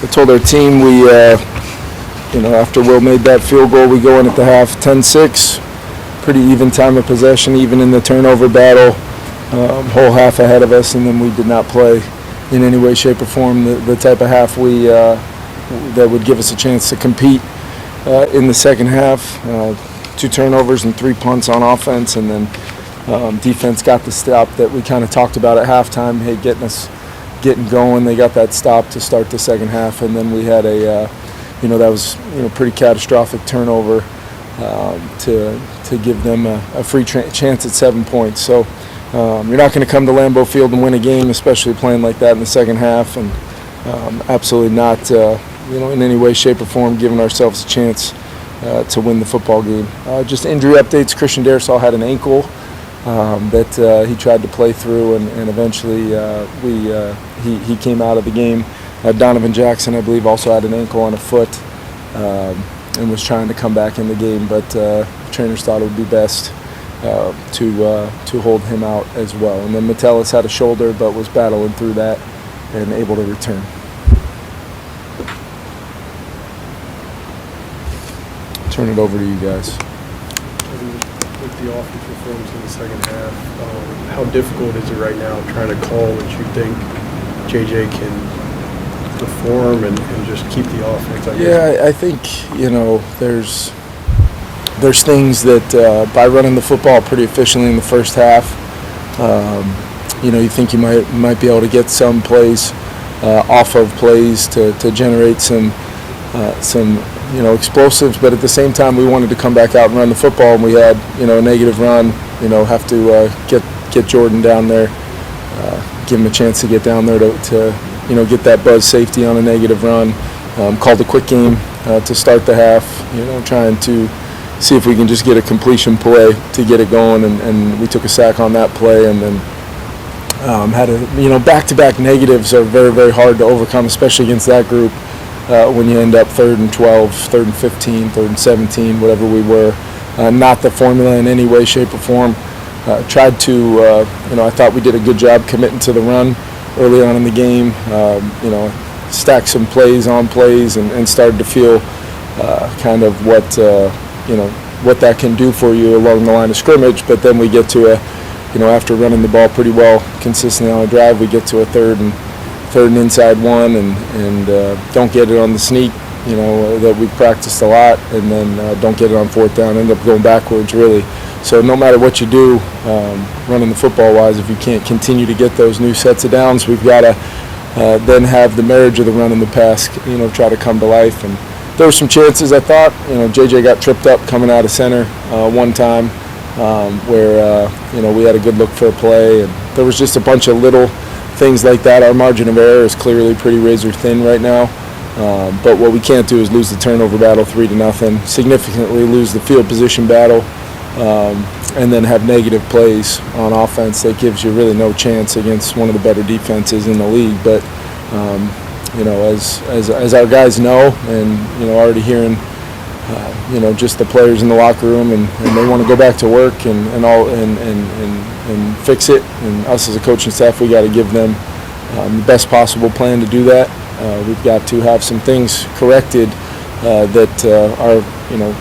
I told our team we, after Will made that field goal, we go in at the half 10-6. Pretty even time of possession, even in the turnover battle. Whole half ahead of us, and then we did not play in any way, shape, or form the type of half that would give us a chance to compete in the second half. 2 turnovers and 3 punts on offense, and then defense got the stop that we kind of talked about at halftime. Hey, getting going. They got that stop to start the second half, and then we had that was pretty catastrophic turnover to give them a free chance at 7 points. So you're not going to come to Lambeau Field and win a game, especially playing like that in the second half, and absolutely not in any way, shape, or form giving ourselves a chance to win the football game. Just injury updates. Christian Daresall had an ankle that he tried to play through, and eventually he came out of the game. Donovan Jackson, I believe, also had an ankle on a foot and was trying to come back in the game, but trainers thought it would be best to hold him out as well. And then Metellus had a shoulder, but was battling through that and able to return. Turn it over to you guys. With the offense performance in the second half, how difficult is it right now trying to call what you think JJ can perform and just keep the offense? I think there's things that by running the football pretty efficiently in the first half, you think you might be able to get some plays off of plays to generate some explosives, but at the same time we wanted to come back out and run the football, and we had a negative run, have to get Jordan down there, give him a chance to get down there to get that buzz safety on a negative run. Called a quick game to start the half, trying to see if we can just get a completion play to get it going, and we took a sack on that play, and then had back-to-back negatives are very, very hard to overcome, especially against that group. When you end up 3rd and 12, 3rd and 15, 3rd and 17, whatever we were. Not the formula in any way, shape, or form. Tried to, I thought we did a good job committing to the run early on in the game. Stacked some plays on plays and started to feel kind of what that can do for you along the line of scrimmage. But then we get to after running the ball pretty well consistently on a drive, we get to a third and inside one, and don't get it on the sneak, that we practiced a lot, and then don't get it on 4th down, end up going backwards, really. So no matter what you do, running the football-wise, if you can't continue to get those new sets of downs, we've got to then have the marriage of the run and the pass, try to come to life. And there were some chances, I thought. JJ got tripped up coming out of center one time where, we had a good look for a play, and there was just a bunch of little things like that. Our margin of error is clearly pretty razor thin right now, but what we can't do is lose the turnover battle 3-0, significantly lose the field position battle, and then have negative plays on offense that gives you really no chance against one of the better defenses in the league. But as our guys know, and already hearing just the players in the locker room, and they want to go back to work and fix it. And us as a coaching staff, we got to give them the best possible plan to do that. We've got to have some things corrected that are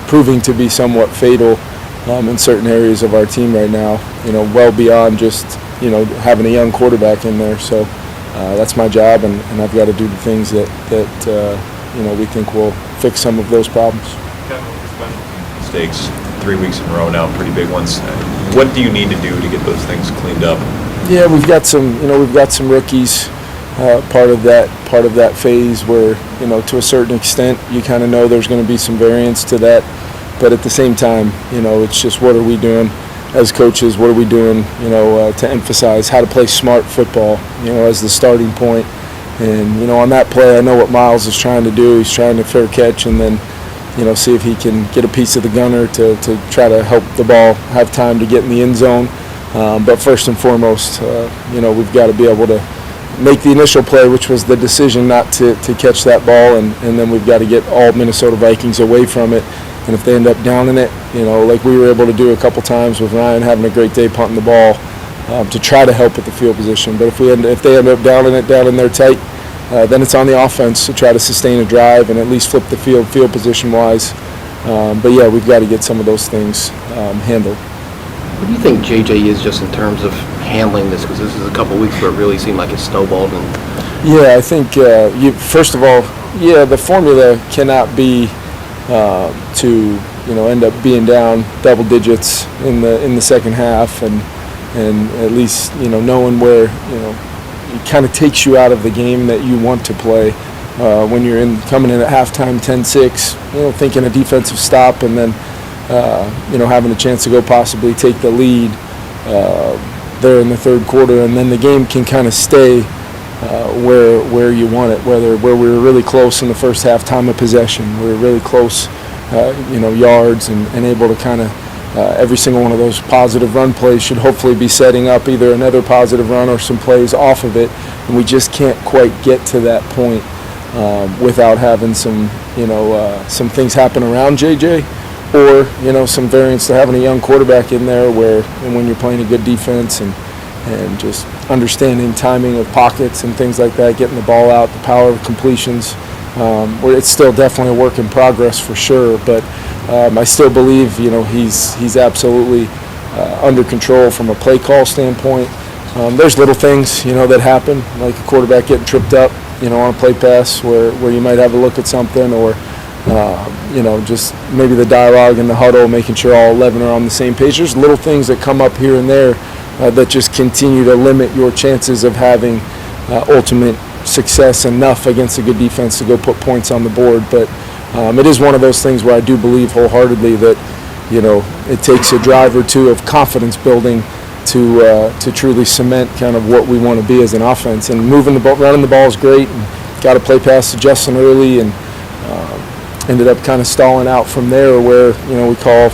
proving to be somewhat fatal in certain areas of our team right now. Well beyond just having a young quarterback in there. So that's my job, and I've got to do the things that we think will fix some of those problems. Mistakes 3 weeks in a row now, pretty big ones. What do you need to do to get those things cleaned up? Yeah, we've got some rookies. Part of that phase where to a certain extent you kind of know there's going to be some variance to that, but at the same time it's just what are we doing as coaches? What are we doing to emphasize how to play smart football as the starting point? And on that play, I know what Miles is trying to do. He's trying to fair catch and then see if he can get a piece of the gunner to try to help the ball have time to get in the end zone. But first and foremost, we've got to be able to make the initial play, which was the decision not to catch that ball, and then we've got to get all Minnesota Vikings away from it. And if they end up downing it, like we were able to do a couple times with Ryan having a great day punting the ball, to try to help with the field position. But if they end up downing it down in there tight, then it's on the offense to try to sustain a drive and at least flip the field position-wise. But yeah, we've got to get some of those things handled. What do you think JJ is just in terms of handling this? Because this is a couple weeks where it really seemed like it snowballed. Yeah, I think first of all, the formula cannot be to end up being down double digits in the second half, and at least knowing where it kind of takes you out of the game that you want to play when you're coming in at halftime 10-6, thinking a defensive stop and then having a chance to go possibly take the lead there in the third quarter, and then the game can kind of stay where you want it, where we were really close in the first half time of possession, we were really close yards and able to kind of every single one of those positive run plays should hopefully be setting up either another positive run or some plays off of it, and we just can't quite get to that point without having some things happen around JJ, or some variance to having a young quarterback in there and when you're playing a good defense and just understanding timing of pockets and things like that, getting the ball out, the power of completions. Where it's still definitely a work in progress for sure, but I still believe he's absolutely under control from a play call standpoint. There's little things that happen, like a quarterback getting tripped up on a play pass where you might have a look at something, or just maybe the dialogue in the huddle, making sure all 11 are on the same page. There's little things that come up here and there that just continue to limit your chances of having ultimate success enough against a good defense to go put points on the board. But it is one of those things where I do believe wholeheartedly that it takes a drive or two of confidence building to truly cement kind of what we want to be as an offense. And moving the ball, running the ball is great, and got to play past to Justin early, and ended up kind of stalling out from there, where we call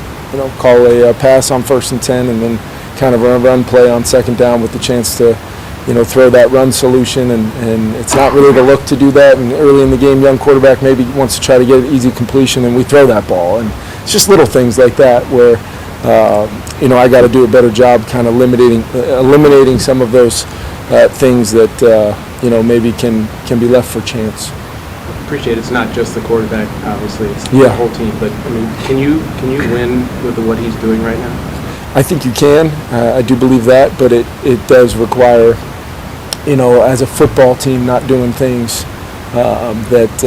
a pass on 1st and 10, and then kind of a run play on 2nd down with the chance to throw that run solution, and it's not really the look to do that. And early in the game, young quarterback maybe wants to try to get an easy completion, and we throw that ball. And it's just little things like that where I got to do a better job kind of eliminating some of those things that maybe can be left for chance. Appreciate it's not just the quarterback, obviously, it's the whole team. But I mean, can you win with what he's doing right now? I think you can. I do believe that, but it does require, as a football team, not doing things that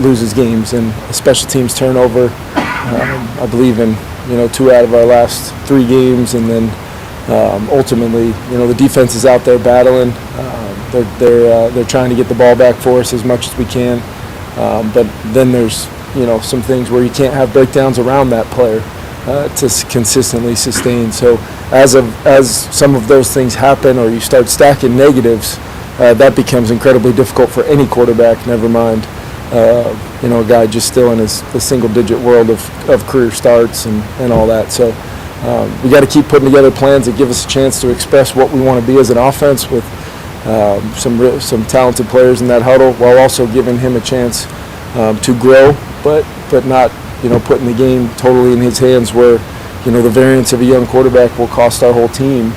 loses games, and a special teams turnover. I believe in 2 out of our last 3 games, and then ultimately, the defense is out there battling. They're trying to get the ball back for us as much as we can, but then there's some things where you can't have breakdowns around that player to consistently sustain. So as some of those things happen, or you start stacking negatives, that becomes incredibly difficult for any quarterback, never mind a guy just still in the single-digit world of career starts and all that. So we got to keep putting together plans that give us a chance to express what we want to be as an offense with some talented players in that huddle, while also giving him a chance to grow, but not putting the game totally in his hands, where the variance of a young quarterback will cost our whole team.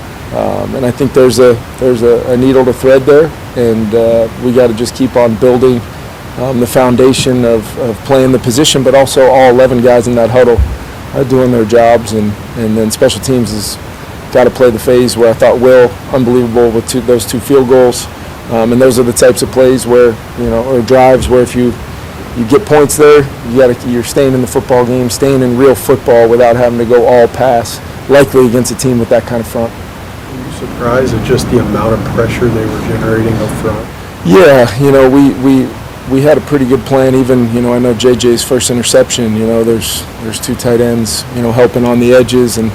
And I think there's a needle to thread there, and we got to just keep on building the foundation of playing the position, but also all 11 guys in that huddle doing their jobs, and then special teams has got to play the phase where I thought Will, unbelievable with those 2 field goals, and those are the types of plays where or drives where if you get points there, you're staying in the football game, staying in real football without having to go all pass, likely against a team with that kind of front. Were you surprised at just the amount of pressure they were generating up front? Yeah, we had a pretty good plan. Even I know JJ's first interception. There's 2 tight ends helping on the edges, and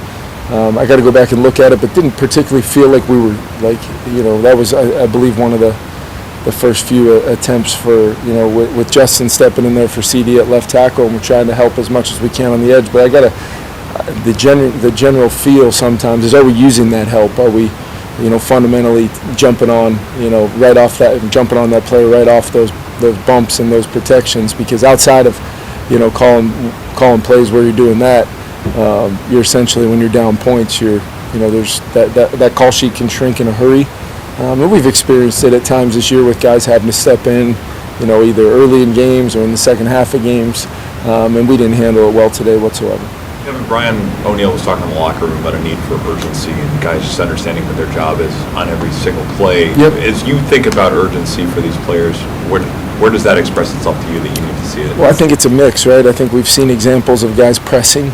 I got to go back and look at it, but didn't particularly feel like we were that was I believe one of the first few attempts for with Justin stepping in there for CD at left tackle, and we're trying to help as much as we can on the edge. But I got the general feel sometimes is, are we using that help? Are we fundamentally jumping on jumping on that player right off those bumps and those protections? Because outside of calling plays where you're doing that, you're essentially, when you're down points, there's that call sheet can shrink in a hurry, And we've experienced it at times this year with guys having to step in, either early in games or in the second half of games, and we didn't handle it well today whatsoever. Kevin, Brian O'Neill was talking in the locker room about a need for urgency and guys just understanding what their job is on every single play. Yep. As you think about urgency for these players, where does that express itself to you that you need to see it? Well, I think it's a mix, right? I think we've seen examples of guys pressing,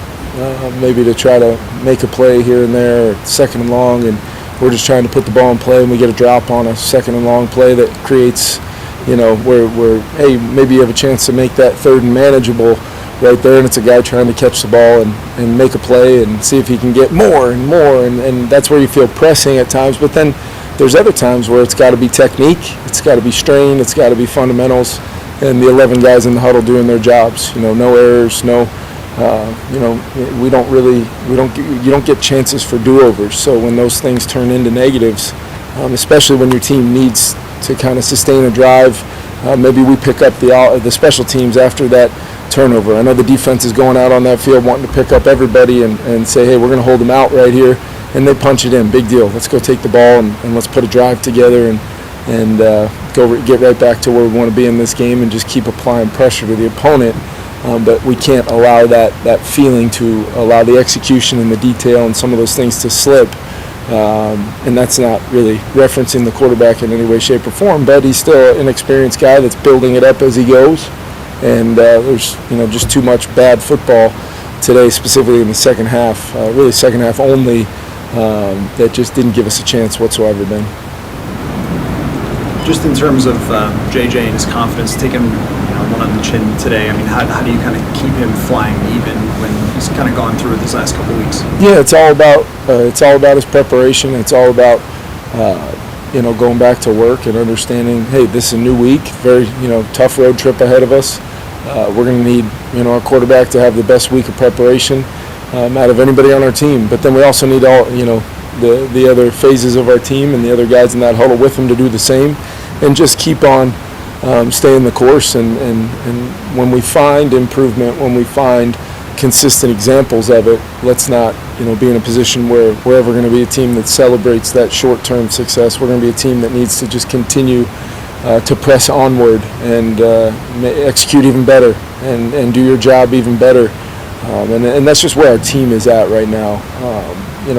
maybe to try to make a play here and there, or second and long, and we're just trying to put the ball in play, and we get a drop on a second and long play that creates, where hey, maybe you have a chance to make that third and manageable right there, and it's a guy trying to catch the ball and make a play and see if he can get more and more, and that's where you feel pressing at times. But then there's other times where it's got to be technique, it's got to be strain, it's got to be fundamentals, and the 11 guys in the huddle doing their jobs. No errors, you don't get chances for do-overs. So when those things turn into negatives, especially when your team needs to kind of sustain a drive, maybe we pick up the special teams after that turnover. I know the defense is going out on that field wanting to pick up everybody and say, hey, we're going to hold them out right here, and they punch it in. Big deal. Let's go take the ball and let's put a drive together and get right back to where we want to be in this game and just keep applying pressure to the opponent. But we can't allow that feeling to allow the execution and the detail and some of those things to slip. And that's not really referencing the quarterback in any way, shape, or form, but he's still an experienced guy that's building it up as he goes. And there's just too much bad football today, specifically in the second half, really second half only, that just didn't give us a chance whatsoever, Ben. Just in terms of JJ and his confidence, taking one on the chin today, I mean, how do you kind of keep him flying even when he's kind of gone through this last couple of weeks? Yeah, it's all about his preparation. It's all about going back to work and understanding, hey, this is a new week, very tough road trip ahead of us. We're going to need our quarterback to have the best week of preparation out of anybody on our team. But then we also need all the other phases of our team and the other guys in that huddle with him to do the same, and just keep on staying the course. And when we find improvement, when we find consistent examples of it, let's not be in a position where we're ever going to be a team that celebrates that short-term success. We're going to be a team that needs to just continue to press onward and execute even better and do your job even better. And that's just where our team is at right now.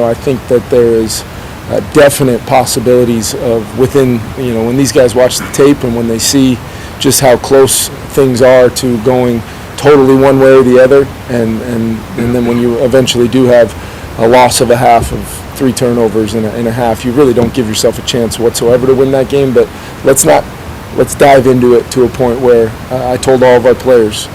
I think that there is definite possibilities of within, when these guys watch the tape and when they see just how close things are to going totally one way or the other, and then when you eventually do have a loss of a half of 3 turnovers in a half, you really don't give yourself a chance whatsoever to win that game. But let's dive into it to a point where I told all of our players,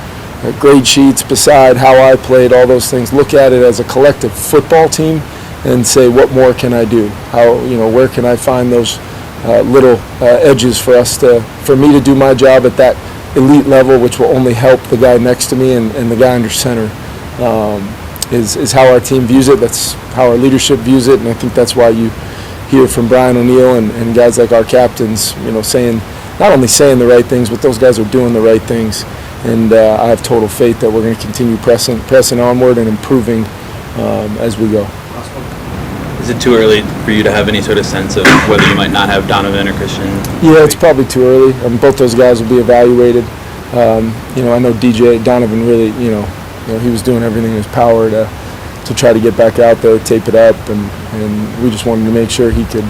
grade sheets beside how I played, all those things, look at it as a collective football team and say, what more can I do? Where can I find those little edges for me to do my job at that elite level, which will only help the guy next to me and the guy under center. Is how our team views it. That's how our leadership views it, and I think that's why you hear from Brian O'Neill and guys like our captains, saying, not only saying the right things, but those guys are doing the right things. And I have total faith that we're going to continue pressing onward and improving as we go. Is it too early for you to have any sort of sense of whether you might not have Donovan or Christian? Yeah, it's probably too early. Both those guys will be evaluated. I know Donovan really, he was doing everything in his power to try to get back out there, tape it up, and we just wanted to make sure he could,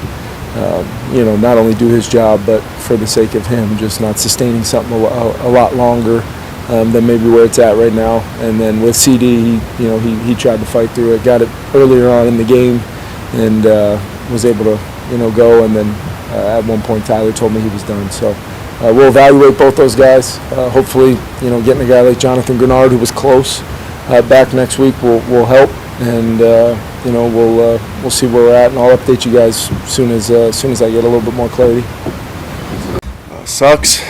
not only do his job, but for the sake of him, just not sustaining something a lot longer than maybe where it's at right now. And then with CD, he tried to fight through it, got it earlier on in the game, and was able to, go. And then at one point, Tyler told me he was done. So we'll evaluate both those guys. Hopefully, getting a guy like Jonathan Grenard, who was close, back next week will help. And we'll see where we're at, and I'll update you guys as soon as I get a little bit more clarity. Sucks.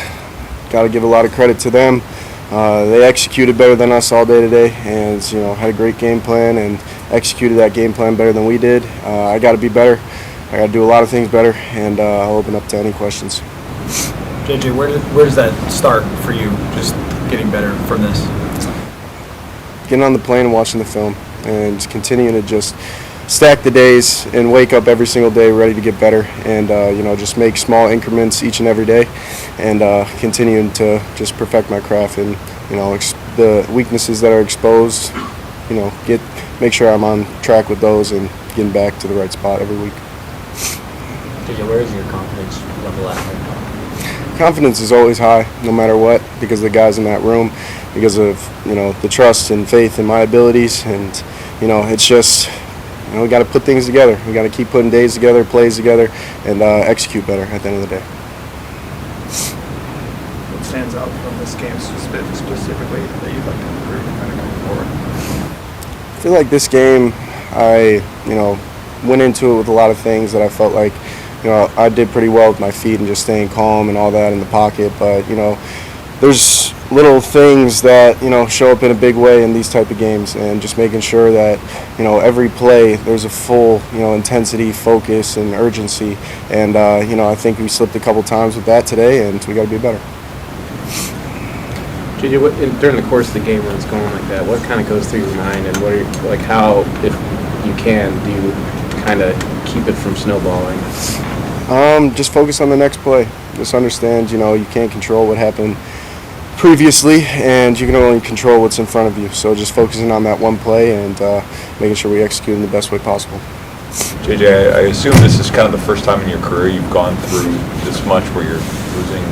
Got to give a lot of credit to them. They executed better than us all day today, and had a great game plan and executed that game plan better than we did. I got to be better. I got to do a lot of things better, and I'll open up to any questions. JJ, where does that start for you? Just getting better from this? Getting on the plane and watching the film, and continuing to just stack the days and wake up every single day ready to get better, and just make small increments each and every day, and continuing to just perfect my craft, and the weaknesses that are exposed, make sure I'm on track with those and getting back to the right spot every week. Where is your confidence level at right now? Confidence is always high, no matter what, because of the guys in that room, because of the trust and faith in my abilities, and it's just we got to put things together. We got to keep putting days together, plays together, and execute better at the end of the day. What stands out from this game specifically that you'd like to improve kind of going forward? I feel like this game, I went into it with a lot of things that I felt like I did pretty well with my feet and just staying calm and all that in the pocket, but there's little things that show up in a big way in these type of games, and just making sure that every play there's a full intensity, focus, and urgency, and I think we slipped a couple times with that today, and we got to be better. JJ, during the course of the game when it's going like that, what kind of goes through your mind, and what are you, how, if you can, do you kind of keep it from snowballing? Just focus on the next play. Just understand, you can't control what happened previously, and you can only control what's in front of you. So just focusing on that one play and making sure we execute in the best way possible. JJ, I assume this is kind of the first time in your career you've gone through this much where you're losing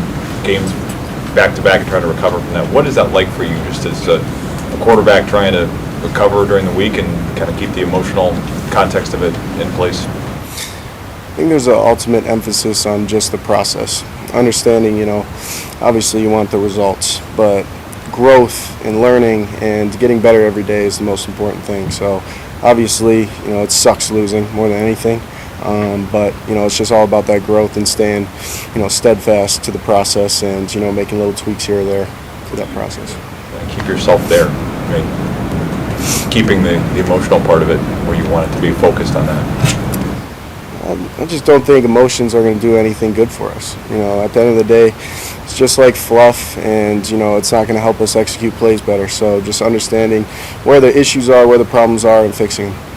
games back-to-back and trying to recover from that. What is that like for you, just as a quarterback trying to recover during the week and kind of keep the emotional context of it in place? I think there's an ultimate emphasis on just the process. Understanding, obviously you want the results, but growth and learning and getting better every day is the most important thing. So obviously, it sucks losing more than anything, but it's just all about that growth and staying, steadfast to the process, and making little tweaks here or there for that process. And keep yourself there, right? Keeping the emotional part of it where you want it to be focused on that. I just don't think emotions are going to do anything good for us. At the end of the day, it's just like fluff, and it's not going to help us execute plays better. So just understanding where the issues are, where the problems are, and fixing them.